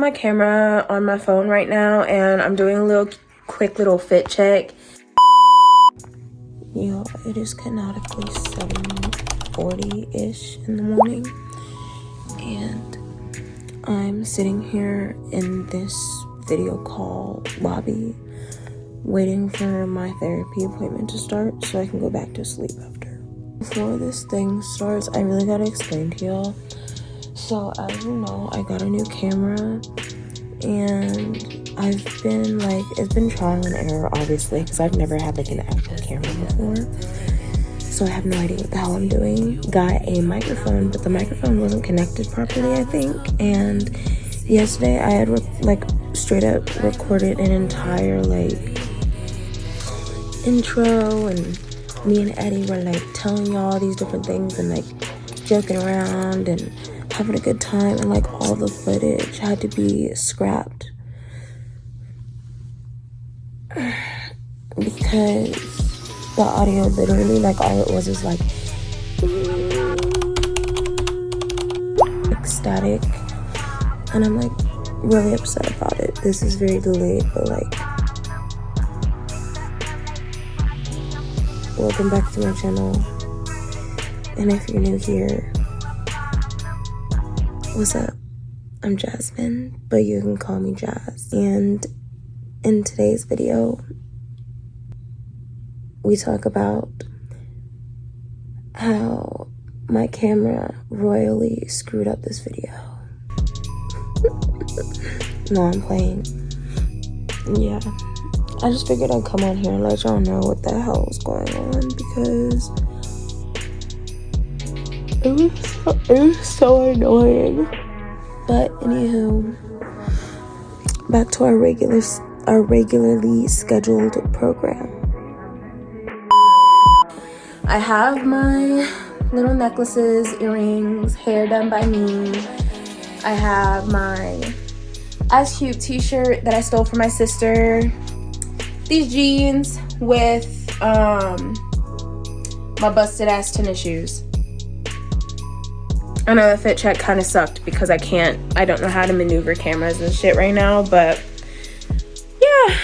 using my camera on my phone right now, and I'm doing a quick little fit check. Yo, it is canonically 7:40-ish in the morning, and I'm sitting here in this video call lobby waiting for my therapy appointment to start so I can go back to sleep after. Before this thing starts, I really gotta explain to y'all. So as you know, I got a new camera, and it's been trial and error, obviously, because I've never had like an actual camera before, so I have no idea what the hell I'm doing. Got a microphone, but the microphone wasn't connected properly, I think, and yesterday I had straight up recorded an entire intro, and me and Eddie were telling y'all these different things and joking around and having a good time, and all the footage had to be scrapped because the audio literally all it was static, and I'm really upset about it. This is very delayed, but welcome back to my channel, and if you're new here, what's up? I'm Jasmine, but you can call me Jazz. And in today's video, we talk about how my camera royally screwed up this video. No, I'm playing. Yeah, I just figured I'd come on here and let y'all know what the hell was going on, because it was so annoying. But anywho, back to our regularly scheduled program. I have my little necklaces, earrings, hair done by me. I have my Ice Cube t-shirt that I stole from my sister. These jeans with my busted ass tennis shoes. I know the fit check kind of sucked because I don't know how to maneuver cameras and shit right now, but yeah.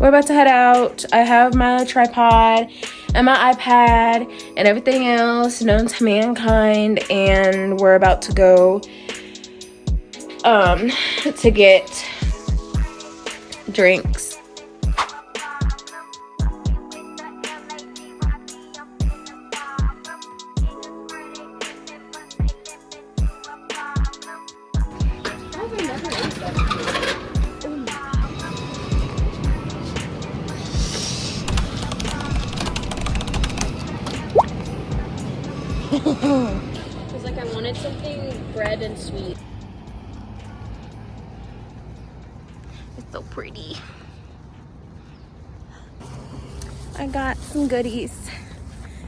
We're about to head out. I have my tripod and my iPad and everything else known to mankind, and we're about to go to get drinks. Because I wanted something bread and sweet. It's so pretty. I got some goodies.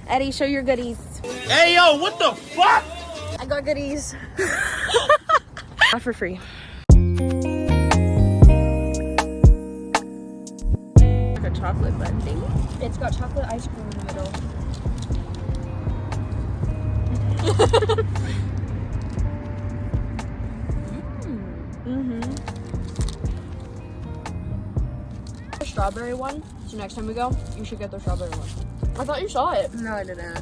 Eddie, show your goodies. Hey, yo, what the fuck? I got goodies. Not for free. Like a chocolate bun thing. It's got chocolate ice cream in the middle. The strawberry one. So next time we go, you should get the strawberry one. I thought you saw it. No, I didn't.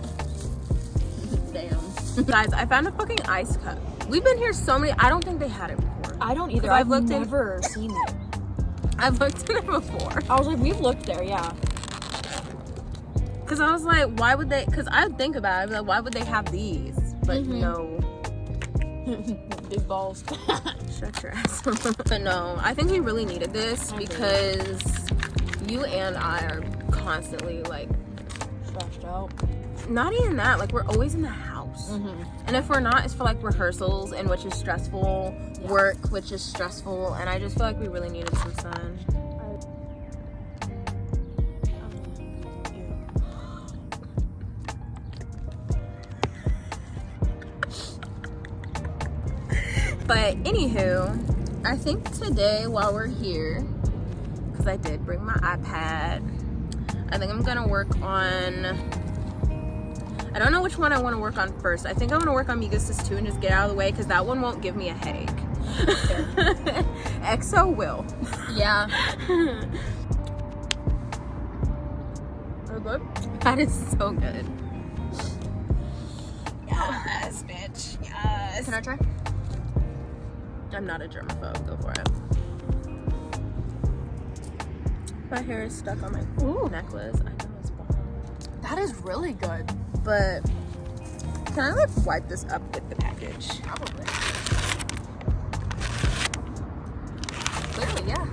Damn. Guys, I found a fucking ice cup. We've been here so many. I don't think they had it before. I don't either. I've never seen it. I've looked in it before. I was like, we've looked there, yeah. Because I was like, why would they? Because I would think about it. I'd be like, why would they have these? But no. Big balls. Shut your ass. But no, I think we really needed this because you and I are constantly Stressed out. not even that, we're always in the house. And if we're not, it's for rehearsals, and which is stressful, work, which is stressful, and I just feel like we really needed some sun. But anywho, I think today while we're here, because I did bring my iPad, I think I'm gonna work on, I don't know which one I want to work on first. I think I want to work on Migos 2 and just get out of the way, because that one won't give me a headache. EXO will. Yeah. Are good? That is so good. Yes, bitch. Yes. Can I try? I'm not a germaphobe. Go for it. My hair is stuck on my necklace. I know it's bomb. That is really good. But can I like wipe this up with the package? Probably. Clearly, yeah.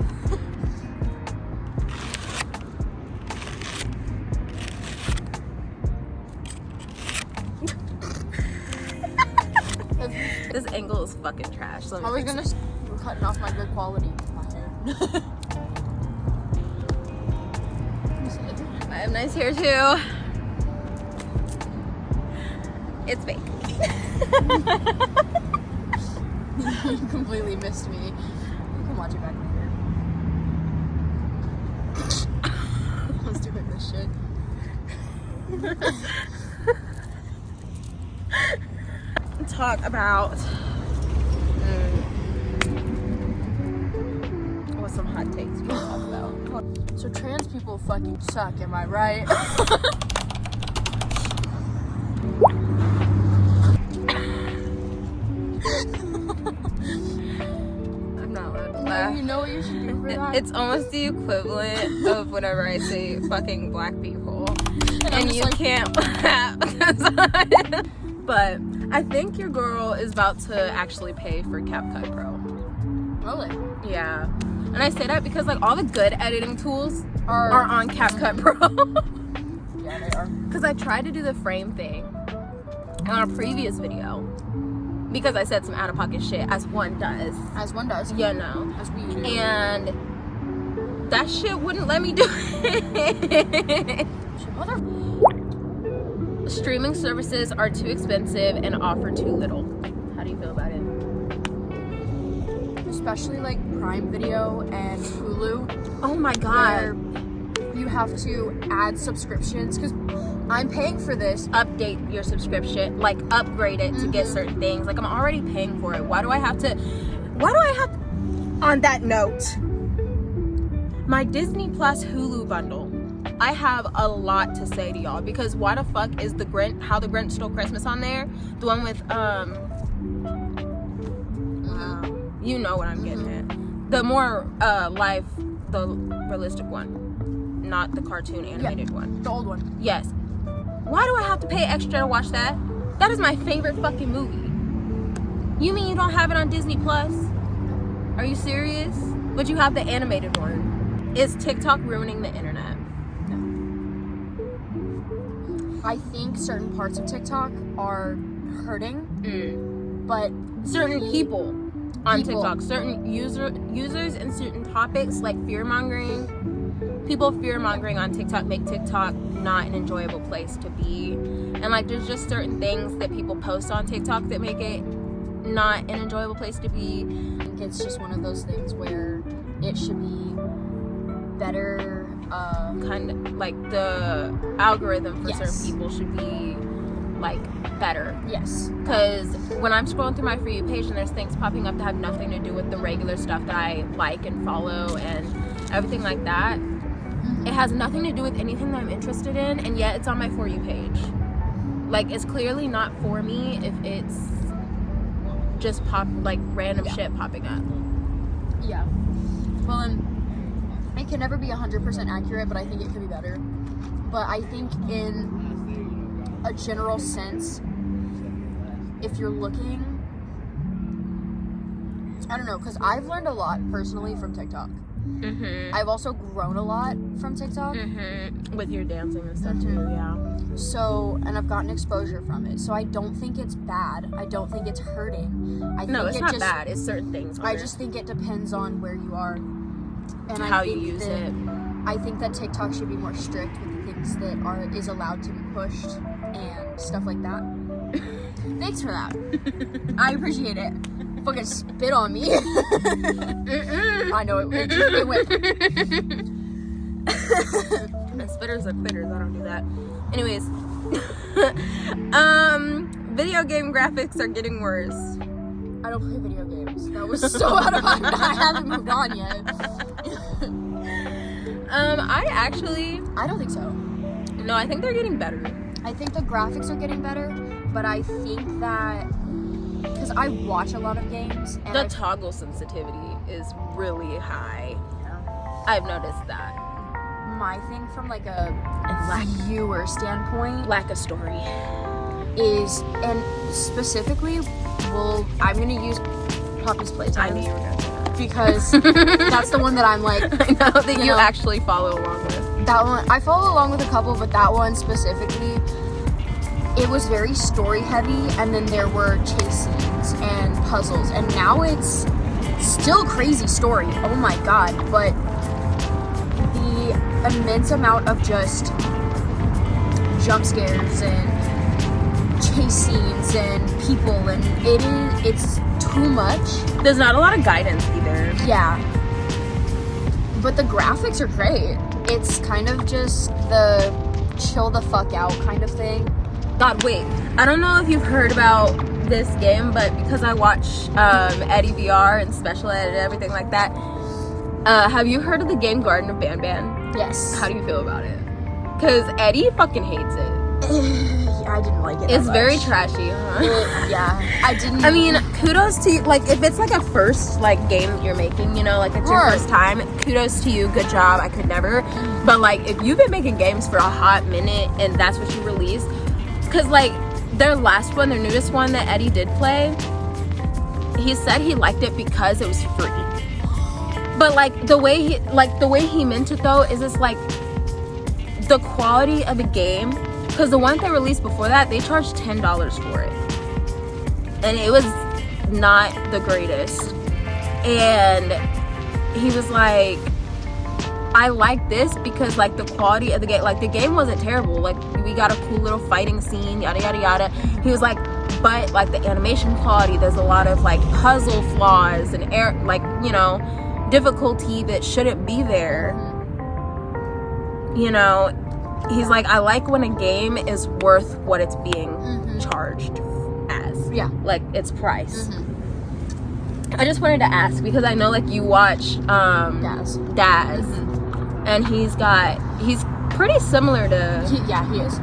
This angle is fucking trash. So I was gonna we're cutting off my good quality. My hair. I have nice hair too. It's fake. You completely missed me. You can watch it back later. I was doing this shit. Talk about what's some hot takes we can talk about. So trans people fucking suck, am I right? I'm not allowed to laugh. You know what you should do for that? It's almost the equivalent of whenever I say fucking black people. I'm And just you like- can't laugh. But I think your girl is about to actually pay for CapCut Pro. Really? Yeah. And I say that because like all the good editing tools are on CapCut Pro. Yeah, they are. Because I tried to do the frame thing on a previous video. Because I said some out-of-pocket shit, as one does. As one does. You know. As we do. And that shit wouldn't let me do it. Mother. Streaming services are too expensive and offer too little. How do you feel about it? Especially like Prime Video and Hulu. Oh my Where god. you have to add subscriptions because I'm paying for this. Update your subscription, like upgrade it to get certain things. Like I'm already paying for it. Why do I have to on that note, my Disney Plus Hulu bundle, I have a lot to say to y'all because why the fuck is How the Grinch Stole Christmas on there? The one with you know what I'm getting at. The more the realistic one. Not the cartoon animated one. The old one. Yes. Why do I have to pay extra to watch that? That is my favorite fucking movie. You mean you don't have it on Disney Plus? Are you serious? But you have the animated one. Is TikTok ruining the internet? I think certain parts of TikTok are hurting, but Certain people on People. TikTok, certain users and certain topics like fear-mongering. People fear-mongering on TikTok make TikTok not an enjoyable place to be. And like there's just certain things that people post on TikTok that make it not an enjoyable place to be. I think it's just one of those things where it should be better. Kind of like the algorithm for Yes. certain people should be like better. Yes. Because when I'm scrolling through my For You page and there's things popping up that have nothing to do with the regular stuff that I like and follow and everything like that, it has nothing to do with anything that I'm interested in, and yet it's on my For You page. Like it's clearly not for me if it's just random shit popping up. Yeah. Well, and it can never be 100% accurate, but I think it could be better. But I think in a general sense, if you're looking, I don't know, because I've learned a lot personally from TikTok. I've also grown a lot from TikTok. With your dancing and stuff too, yeah. So, and I've gotten exposure from it. So I don't think it's bad. I don't think it's hurting. No, it's not bad. It's certain things. I just think it depends on where you are. And how I you think use that, it. I think that TikTok should be more strict with the things that is allowed to be pushed and stuff like that. Thanks for that. I appreciate it. Fucking spit on me. I know it went. And spitters are quitters. I don't do that. Anyways, video game graphics are getting worse. I don't play video games. games. That was so out of mind. I haven't moved on yet. I don't think so. No, I think they're getting better. I think the graphics are getting better, but I think that because I watch a lot of games, and the toggle sensitivity is really high. Yeah. I've noticed that. My thing from like a viewer standpoint, lack of story, is, and specifically, I'm gonna use Poppy's Playtime. I knew you were gonna do that because that's the one that I'm like. I know that you actually follow along with. That one, I follow along with a couple, but that one specifically, it was very story heavy, and then there were chase scenes and puzzles, and now it's still crazy story. Oh my god! But the immense amount of just jump scares and chase scenes and people, and it's too much. There's not a lot of guidance either. Yeah, but the graphics are great. It's kind of just the chill the fuck out kind of thing. God, wait. I don't know if you've heard about this game, but because I watch Eddie VR and special ed and everything like that, have you heard of the game Garden of Banban? Yes. How do you feel about it? Because Eddie fucking hates it. I didn't like it. It's very trashy, huh? Yeah, I didn't. I mean, kudos to you. Like, if it's like a first like game that you're making, you know, like it's your first time, kudos to you. Good job. I could never. But like, if you've been making games for a hot minute and that's what you release, because like their last one, their newest one that Eddie did play, he said he liked it because it was free. But like the way he meant it though is it's like the quality of the game. Because the one they released before that, they charged $10 for it. And it was not the greatest. And he was like, I like this because like the quality of the game, like the game wasn't terrible. Like we got a cool little fighting scene, yada, yada, yada. He was like, but like the animation quality, there's a lot of like puzzle flaws and difficulty that shouldn't be there. You know, he's like, I like when a game is worth what it's being charged as. Yeah. Like, its price. I just wanted to ask, because I know, like, you watch Daz. And he's pretty similar to... he is.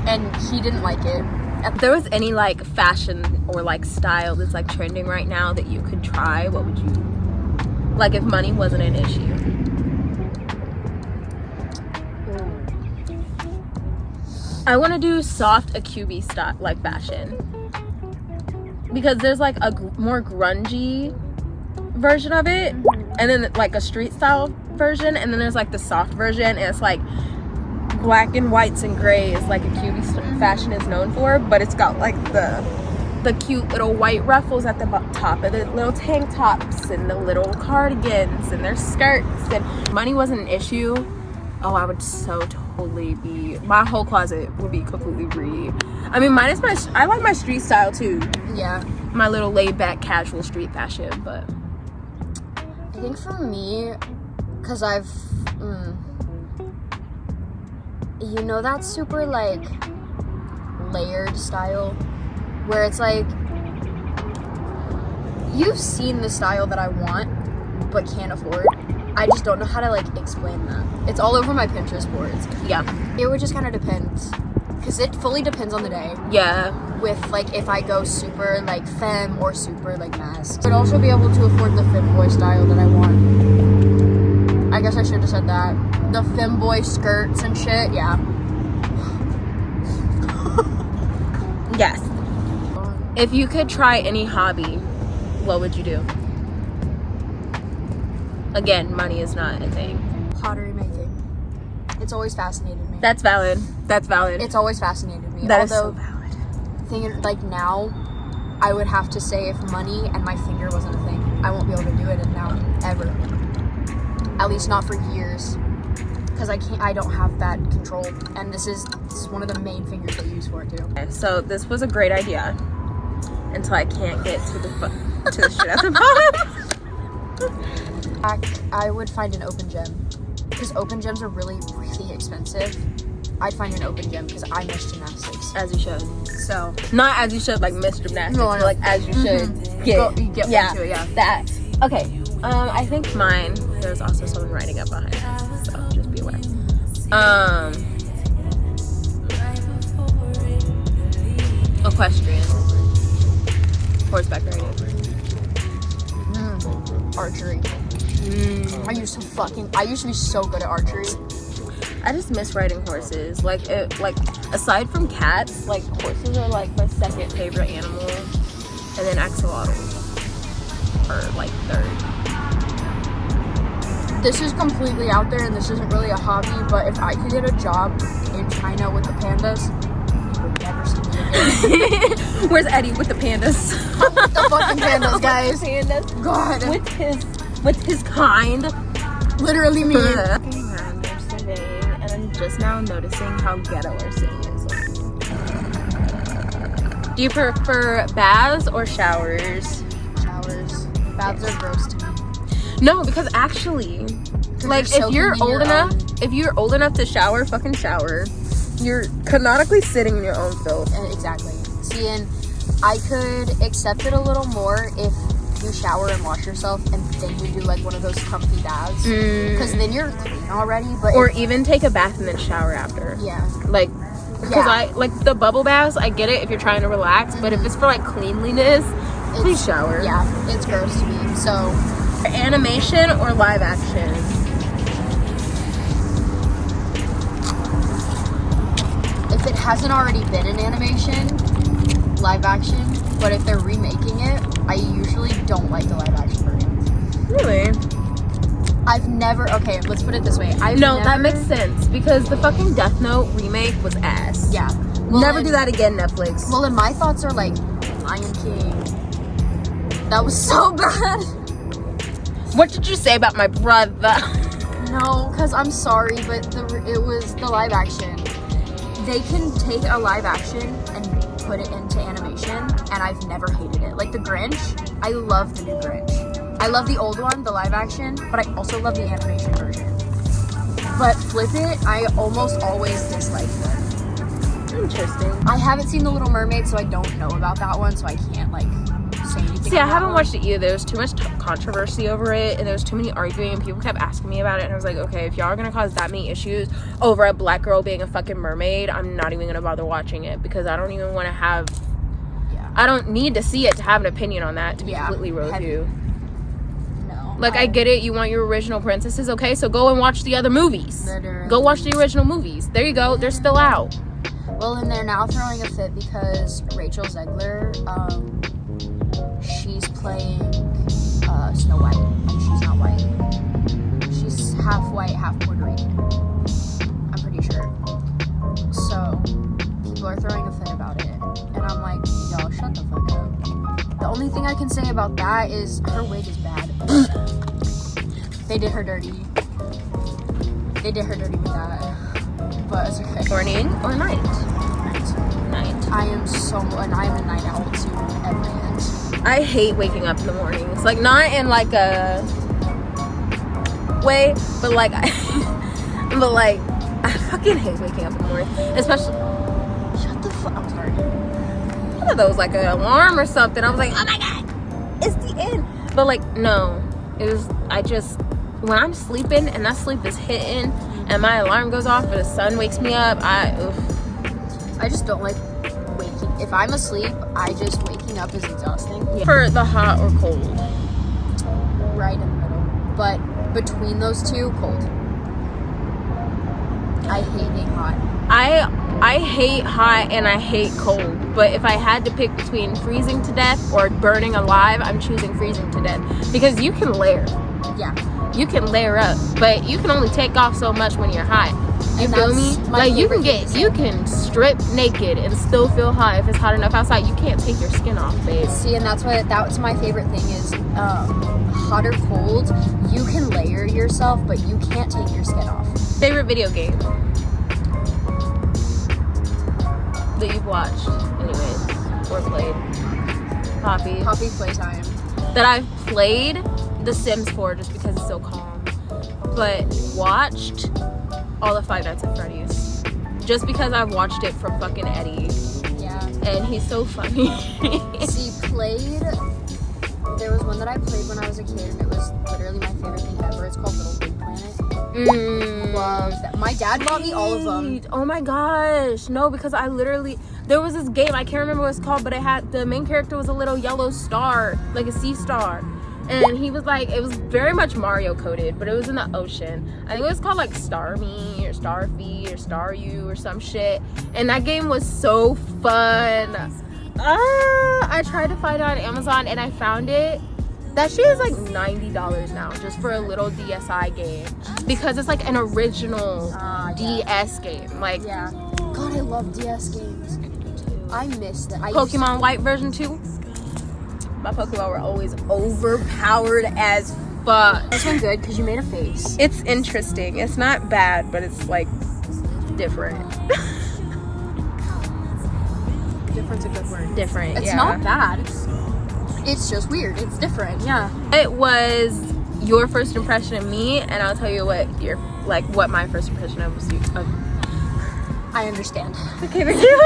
And he didn't like it. If there was any, like, fashion or, like, style that's, like, trending right now that you could try, what would you... Like, if money wasn't an issue. I want to do soft AQB style, like, fashion. Because there's, like, a more grungy version of it. And then, like, a street style version. And then there's, like, the soft version. And it's, like, black and whites and grays, like AQB fashion is known for. But it's got, like, the cute little white ruffles at the top. And the little tank tops. And the little cardigans. And their skirts. And money wasn't an issue. Oh, I would so totally be... My whole closet would be completely I mean, I like my street style, too. Yeah. My little laid-back, casual street fashion, but... I think for me, because I've... you know that super, like, layered style? Where it's like... You've seen the style that I want, but can't afford. I just don't know how to, like, explain that. It's all over my Pinterest boards. Yeah. It would just kind of depend. Because it fully depends on the day. Yeah. With, like, if I go super, like, femme or super, like, mask. I'd also be able to afford the femboy style that I want. I guess I should have said that. The femboy skirts and shit, yeah. Yes. If you could try any hobby, what would you do? Again, money is not a thing. Pottery making. It's always fascinated me. That's valid. It's always fascinated me. That is so valid. Thinking, like, now, I would have to say if money and my finger wasn't a thing, I won't be able to do it now, ever. At least not for years. Because I don't have that control. And this is one of the main fingers I use for it, too. Okay, so this was a great idea. Until I can't get to the shit at the bottom. I would find an open gym because open gyms are really, really expensive. I'd find an open gym because I miss gymnastics. As you should. So not as you should, like miss gymnastics, but like as you should get into it, yeah. That. Okay. I think mine. There's also someone riding up behind us, so just be aware. Equestrian. Horseback riding. Archery. I used to be so good at archery. I just miss riding horses. Like aside from cats, like horses are like my second favorite animal, and then axolotls are like third. This is completely out there, and this isn't really a hobby, but if I could get a job in China with the pandas, you would never see me again. Where's Eddie with the pandas? The fucking pandas, guys. Pandas. God. With his kind. Literally me. They're surveying, and I'm just now noticing how ghetto our city is. Do you prefer baths or showers? Showers. Baths are gross to me. No, because actually, like if you're old enough to shower, fucking shower. You're canonically sitting in your own filth. Exactly. See, and I could accept it a little more if you shower and wash yourself and then you do like one of those comfy baths, because then you're clean already. But even take a bath and then shower after. Yeah. Like, because I like the bubble baths. I get it if you're trying to relax, but if it's for like cleanliness, please shower. Yeah, it's gross to me. So, animation or live action? If it hasn't already been an animation, live action, but if they're remaking it, I usually don't like the live action versions. Really? Okay, let's put it this way. That makes sense, because the fucking Death Note remake was ass. Yeah. Never do that again, Netflix. Well, then my thoughts are like Lion King. That was so bad. What did you say about my brother? No, because I'm sorry, but it was the live action. They can take a live action and put it into animation, and I've never hated it. Like the Grinch, I love the new Grinch. I love the old one, the live action, but I also love the animation version. But Flip It, I almost always dislike them. Interesting. I haven't seen The Little Mermaid, so I don't know about that one, so I can't like say anything. See, I haven't watched it either. There was too much controversy over it, and there was too many arguing, and people kept asking me about it, and I was like, okay, if y'all are gonna cause that many issues over a black girl being a fucking mermaid, I'm not even gonna bother watching it, because I don't even want to have. Yeah. I don't need to see it to have an opinion on that. To be completely real with you. No. Like I get it. You want your original princesses, okay? So go and watch the other movies. Literally. Go watch the original movies. There you go. They're still out. Well, and they're now throwing a fit because Rachel Zegler, she's playing Snow White, and she's not white. She's half white, half Puerto Rican. I'm pretty sure. So, people are throwing a fit about it. And I'm like, y'all, shut the fuck up. The only thing I can say about that is her wig is bad. They did her dirty. They did her dirty with that. But it's okay. Morning or night? Night. I am a night owl to every end. I hate waking up in the mornings. Like, not in like a way, but like I fucking hate waking up in the morning. Especially, shut the fuck. I'm sorry. I thought that was like an alarm or something. I was like, oh my god, it's the end. But like, no, it was. When I'm sleeping and that sleep is hitting, and my alarm goes off, and the sun wakes me up, I just don't like waking. If I'm asleep, waking up is exhausting. Yeah. For the hot or cold? Right in the middle. But between those two, cold. I hate being hot. I hate hot and I hate cold. But if I had to pick between freezing to death or burning alive, I'm choosing freezing to death. Because you can layer. Yeah. You can layer up, but you can only take off so much when you're hot. You feel me? Like you can strip naked and still feel hot if it's hot enough outside. You can't take your skin off, babe. See, and that's my favorite thing is hot or cold. You can layer yourself, but you can't take your skin off. Favorite video game that you've watched, anyways, or played? Poppy Playtime. That I've played The Sims 4 just because it's so calm, but watched all the Five Nights at Freddy's just because I've watched it from fucking Eddie. Yeah. And he's so funny. See, played There was one that I played when I was a kid, and it was literally my favorite thing ever. It's called Little Big Planet. Love that. My dad bought me all of them. Oh my gosh. No, because there was this game, I can't remember what it's called, but the main character was a little yellow star, like a sea star. And he was like, it was very much Mario coded, but it was in the ocean. I think it was called like Star Me or Starfy or Star You or some shit. And that game was so fun. I tried to find it on Amazon and I found it. That shit is like $90 now just for a little DSi game. Because it's like an original DS game. Like, yeah. God, I love DS games. I miss that. Pokemon White version 2. My Pokemon were always overpowered as fuck. This one good because you made a face. It's interesting. It's not bad, but it's like different. Different's a good word. Different. It's not bad. It's just weird. It's different. Yeah. It was your first impression of me, and I'll tell you what my first impression of was you. I understand. Okay, thank you.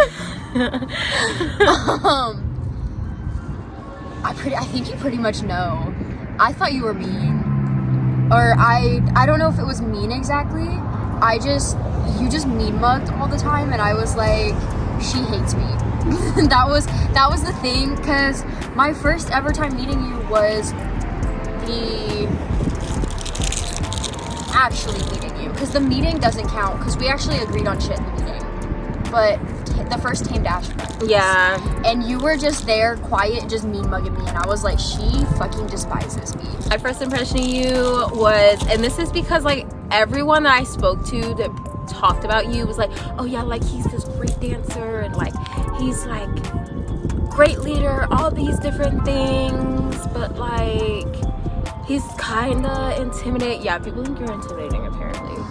I think you pretty much know. I thought you were mean. Or I don't know if it was mean exactly. You just mean mugged all the time, and I was like, she hates me. that was the thing, because my first ever time meeting you was actually meeting you, because the meeting doesn't count, because we actually agreed on shit in the meeting, but the first Tame Dash friend. Yeah. And you were just there, quiet, just mean mugging me, and I was like, she fucking despises me. My first impression of you was, and this is because like everyone that I spoke to that talked about you was like, oh yeah, like he's this great dancer, and like he's like great leader, all these different things, but like he's kinda intimidating. Yeah, people think you're intimidating apparently.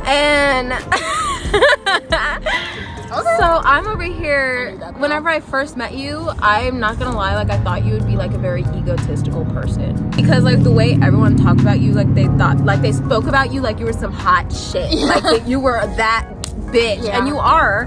And Okay. So I'm over here, whenever I first met you, I'm not gonna lie, like I thought you would be like a very egotistical person, because like the way everyone talked about you, like they spoke about you like you were some hot shit. Yeah. Like that you were that bitch. Yeah. And you are,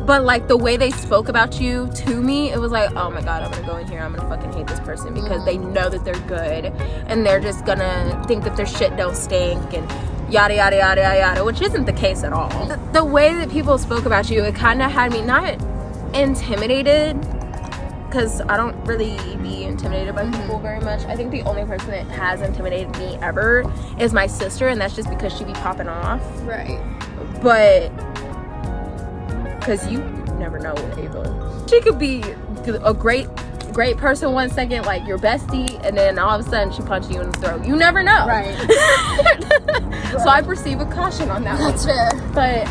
but like the way they spoke about you to me, it was like, oh my god, I'm gonna go in here, I'm gonna fucking hate this person, because they know that they're good and they're just gonna think that their shit don't stink and yada yada yada yada, which isn't the case at all. The way that people spoke about you, it kind of had me not intimidated, because I don't really be intimidated by people very much. I think the only person that has intimidated me ever is my sister, and that's just because she be popping off. Right. But because you never know with Ava, she could be a great person one second, like your bestie, and then all of a sudden she punches you in the throat. You never know. Right. So I perceive a caution on that. That's fair. But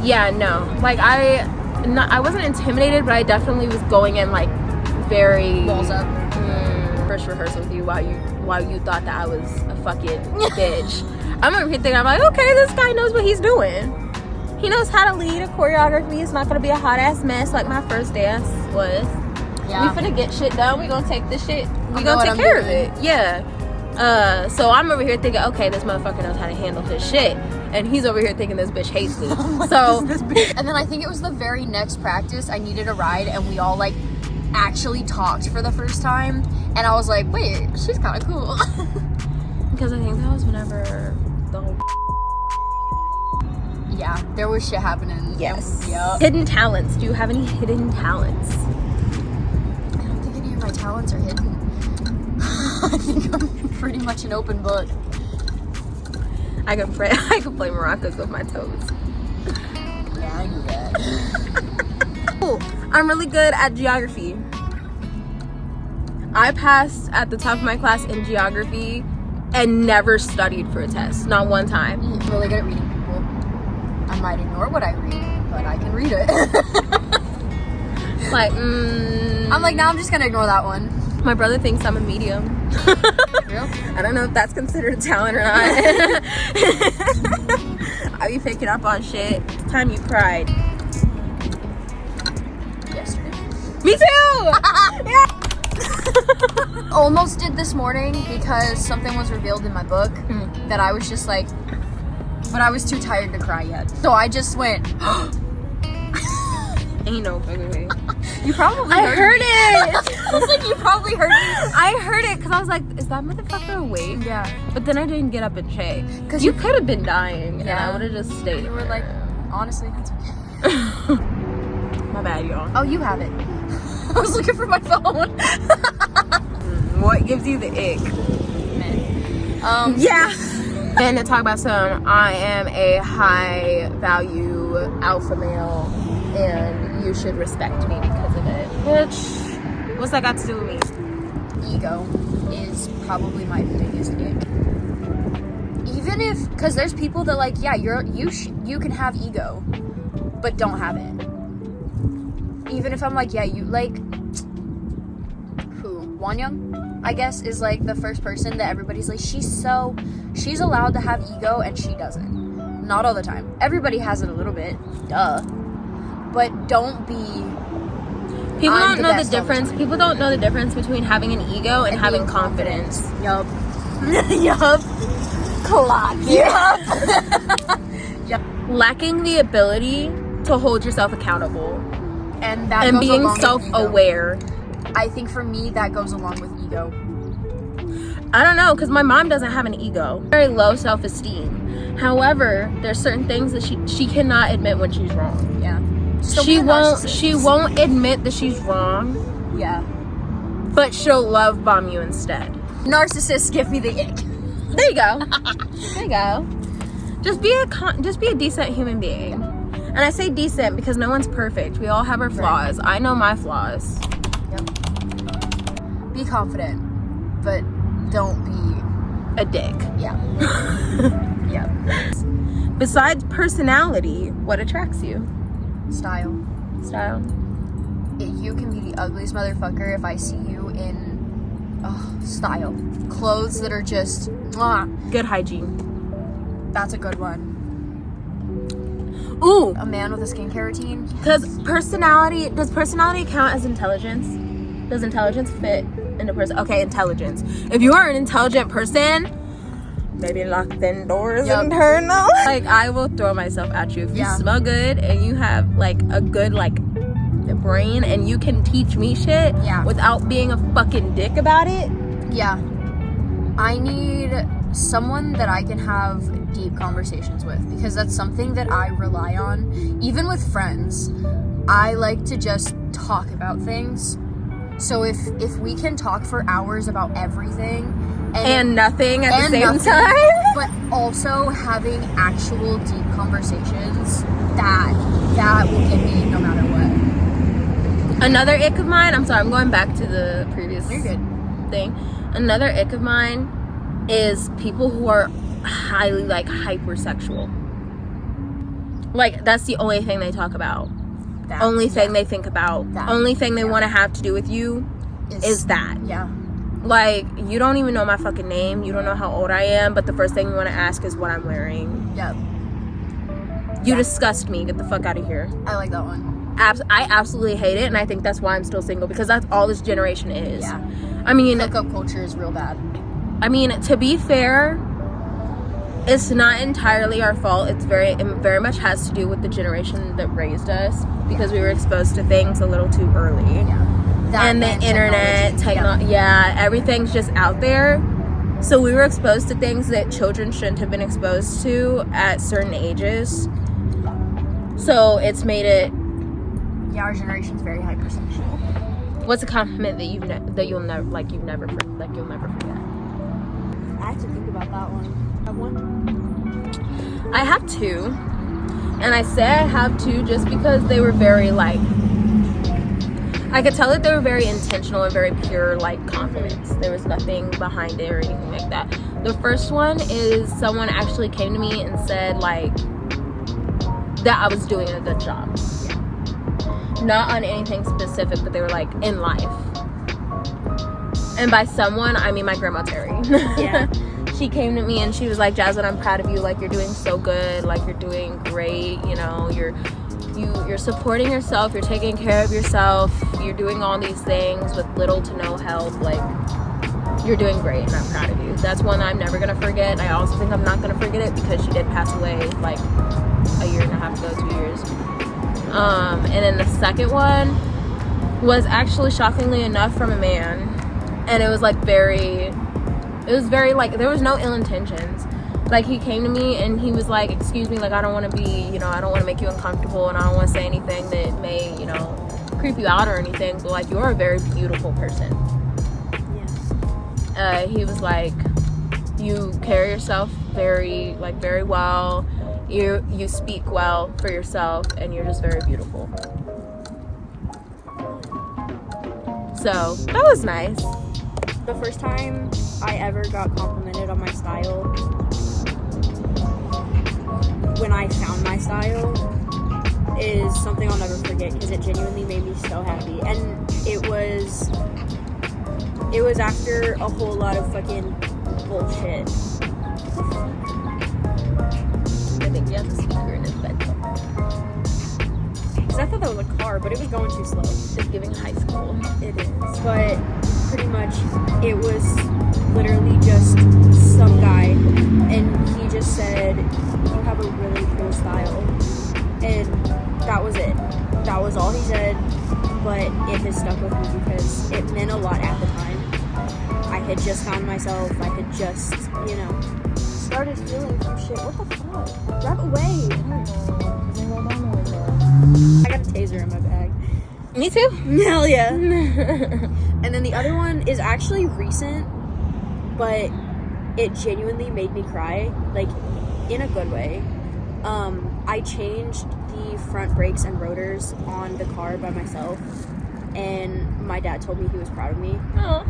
yeah, no, like I wasn't intimidated, but I definitely was going in like very balls up. First rehearsal with you while you thought that I was a fucking bitch. I'm over here thinking, I'm like, okay, this guy knows what he's doing. He knows how to lead a choreography. It's not gonna be a hot ass mess like my first dance was. Yeah. We finna get shit done. We gonna take this shit. We gonna take care of it. Yeah. So I'm over here thinking, okay, this motherfucker knows how to handle his shit, and he's over here thinking this bitch hates me. And then I think it was the very next practice, I needed a ride, and we all like actually talked for the first time, and I was like, wait, she's kind of cool. Because I think that was whenever the whole yeah, there was shit happening. Yes. Yep. Hidden talents. Do you have any hidden talents? I don't think any of my talents are hidden. I think I'm pretty much an open book. I can play maracas with my toes. Yeah, I knew that. Cool. I'm really good at geography. I passed at the top of my class in geography and never studied for a test. Not one time. I'm really good at reading people. I might ignore what I read, but I can read it. Like, I'm like, now I'm just gonna ignore that one. My brother thinks I'm a medium. Real? I don't know if that's considered a talent or not. I be picking up on shit. It's time you cried. Yesterday. Me too! Yeah. Almost did this morning because something was revealed in my book that I was just like, but I was too tired to cry yet. So I just went, ain't no fucking way. You probably heard it. I was like, you probably heard me. I heard it because I was like, is that motherfucker awake? Yeah. But then I didn't get up and check. Because You could have been dying, and Yeah. I would have just stayed. You were like, honestly, that's okay. My bad, y'all. Oh, you have it. I was looking for my phone. What gives you the ick? Men. Yeah. And to talk about some, I am a high value alpha male, and you should respect me because of it. Which, what's that got to do with me? Ego is probably my biggest ick. Even if, because there's people that like, yeah, you can have ego, but don't have it. Even if I'm like, yeah, you like, who? Wanyang, I guess, is like the first person that everybody's like, she's allowed to have ego and she doesn't. Not all the time. Everybody has it a little bit, duh. But don't be. People I'm don't know the best all the difference. time. People don't know the difference between having an ego and having being confidence. Yup. Yup. Clock. Yup. Lacking the ability to hold yourself accountable And that and goes being along with ego. self-aware. I think for me that goes along with ego. I don't know, because my mom doesn't have an ego. Very low self-esteem. However, there's certain things that she cannot admit when she's wrong. Yeah. Still be She a narcissist. she won't admit that she's wrong, Yeah. but she'll love bomb you instead. Narcissists give me the ick. There you go. There you go. Just be a decent human being. And I say decent because no one's perfect. We all have our flaws. I know my flaws. Yep. Be confident, but don't be A dick. yeah. Yeah. Besides personality, what attracts you? Style. Style. You can be the ugliest motherfucker if I see you in style. Clothes that are just mwah. Good hygiene. That's a good one. Ooh, A man with a skincare routine. does personality count as intelligence? Does intelligence fit into person? Okay, intelligence. If you are an intelligent person, maybe lock them doors Yup. and turn them. Like, I will throw myself at you. If you Yeah. smell good and you have like a good brain and you can teach me shit Yeah. without being a fucking dick about it. Yeah. I need someone that I can have deep conversations with because that's something that I rely on. Even with friends, I like to just talk about things. So if we can talk for hours about everything And nothing at the and same nothing, time. but also having actual deep conversations, that will get me no matter what. Another ick of mine, I'm sorry, I'm going back to the previous You're good. thing. Another ick of mine is people who are highly hypersexual. Like, that's the only thing they talk about. That, Only thing they think about. That. Only thing they Yeah. want to have to do with you is that. Yeah. Like, you don't even know my fucking name. You don't know how old I am, but the first thing you want to ask is what I'm wearing. Yep. You disgust me. Get the fuck out of here. I like that one. I absolutely hate it, and I think that's why I'm still single, because that's all this generation is. Yeah. I mean, Hookup culture is real bad. to be fair, it's not entirely our fault. It very much has to do with the generation that raised us, because we were exposed to things a little too early. Yeah. That And the internet, everything's just out there. So we were exposed to things that children shouldn't have been exposed to at certain ages. So it's made it. Yeah, our generation's very hypersexual. What's a compliment that you'll never forget? I have to think about that one. Have one? I have two, and I say I have two just because they were very I could tell that they were very intentional and very pure confidence. There was nothing behind it or anything like that. The first one is someone actually came to me and said that I was doing a good job. Not on anything specific, but they were in life. And by someone, I mean my grandma Terry. Yeah. She came to me and she was like, Jasmine, I'm proud of you. You're doing so good. You're doing great. You're supporting yourself. You're taking care of yourself. You're doing all these things with little to no help. You're doing great, and I'm proud of you. That's one I'm never going to forget. I also think I'm not going to forget it because she did pass away a year and a half ago, 2 years. And then the second one was actually shockingly enough from a man. And it was like very like, there was no ill intentions. Like, he came to me and he was like, excuse me, like, I don't want to be, you know, I don't want to make you uncomfortable, and I don't want to say anything that may, you know, creep you out or anything, but like, you're a very beautiful person. Yeah. He was like, you carry yourself very well, you speak well for yourself, and you're just very beautiful. So that was nice. The first time I ever got complimented on my style, when I found my style, is something I'll never forget, because it genuinely made me so happy. And it was after a whole lot of fucking bullshit. I think you have the speaker in his bed. Because I thought that was a car, but it was going too slow. It's giving high school. It is. But pretty much it was literally just some guy, and he just said, you have a really cool style. And that was it. That was all he said, but it has stuck with me because it meant a lot at the time. I had just found myself. I had just, you know, started feeling some shit. What the fuck? Drive away. I got a taser in my bag. Me too. Hell yeah. And then the other one is actually recent, but it genuinely made me cry, like, in a good way. I changed the front brakes and rotors on the car by myself, and my dad told me he was proud of me. Aww.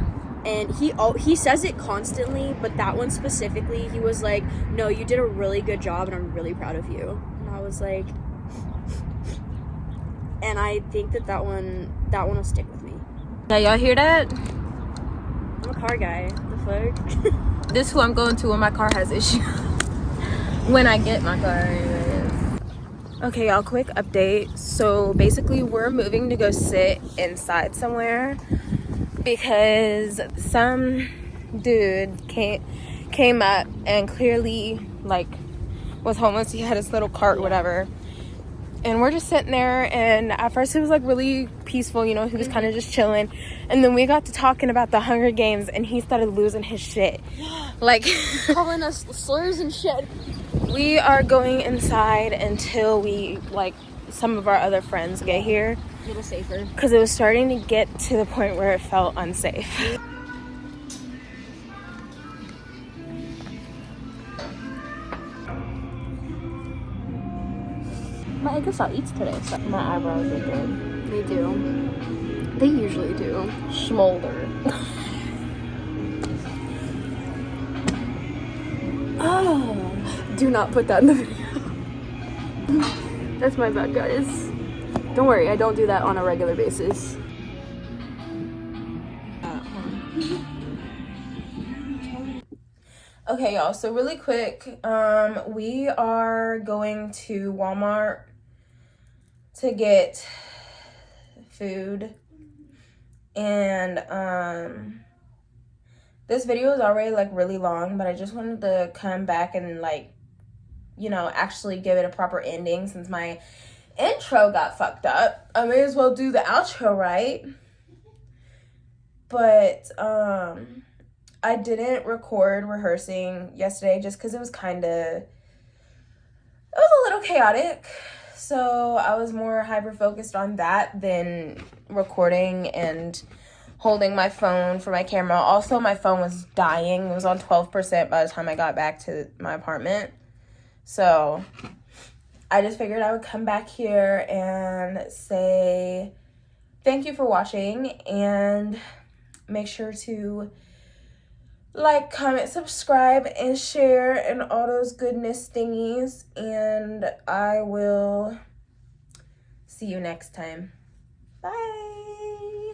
And he says it constantly, but that one specifically, he was like, no, you did a really good job, and I'm really proud of you. And I was like, and I think that one will stick with me. Yeah, y'all hear that? I'm a car guy. The fuck? This is who I'm going to when my car has issues. When I get my car. Okay, y'all, quick update. So basically, we're moving to go sit inside somewhere because some dude came up and clearly, like, was homeless. He had his little cart, whatever. And we're just sitting there, and at first it was like really peaceful, you know, he was kind of just chilling. And then we got to talking about the Hunger Games, and he started losing his shit. Like, calling us slurs and shit. We are going inside until we, like, some of our other friends get here. A little safer. Because it was starting to get to the point where it felt unsafe. My Agusa eats today, so My eyebrows are good. they do. They usually do. Smolder. Oh, do not put that in the video. That's my bad, guys. Don't worry, I don't do that on a regular basis. Okay, y'all, so really quick, we are going to Walmart to get food, and this video is already like really long, but I just wanted to come back and, like, you know, actually give it a proper ending since my intro got fucked up. I may as well do the outro right. But I didn't record rehearsing yesterday just because it was a little chaotic. So I was more hyper focused on that than recording and holding my phone for my camera. Also, my phone was dying. It was on 12% by the time I got back to my apartment. So I just figured I would come back here and say thank you for watching, and make sure to like, comment, subscribe, and share, and all those goodness thingies. And I will see you next time. Bye.